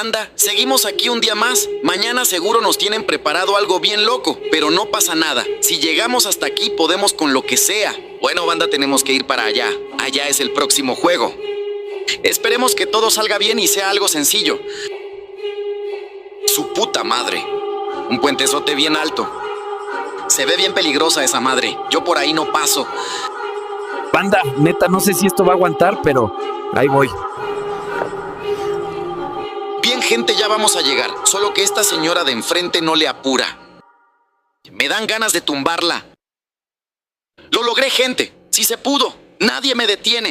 Anda, seguimos aquí un día más. Mañana seguro nos tienen preparado algo bien loco, pero no pasa nada. Si llegamos hasta aquí podemos con lo que sea. Bueno, banda, tenemos que ir para allá. Allá es el próximo juego. Esperemos que todo salga bien y sea algo sencillo. Su puta madre. Un puentezote bien alto. Se ve bien peligrosa esa madre. Yo por ahí no paso. Banda, neta, no sé si esto va a aguantar, pero ahí voy. Bien, gente, ya vamos a llegar. Solo que esta señora de enfrente no le apura. Me dan ganas de tumbarla. Lo logré, gente. Sí se pudo. Nadie me detiene.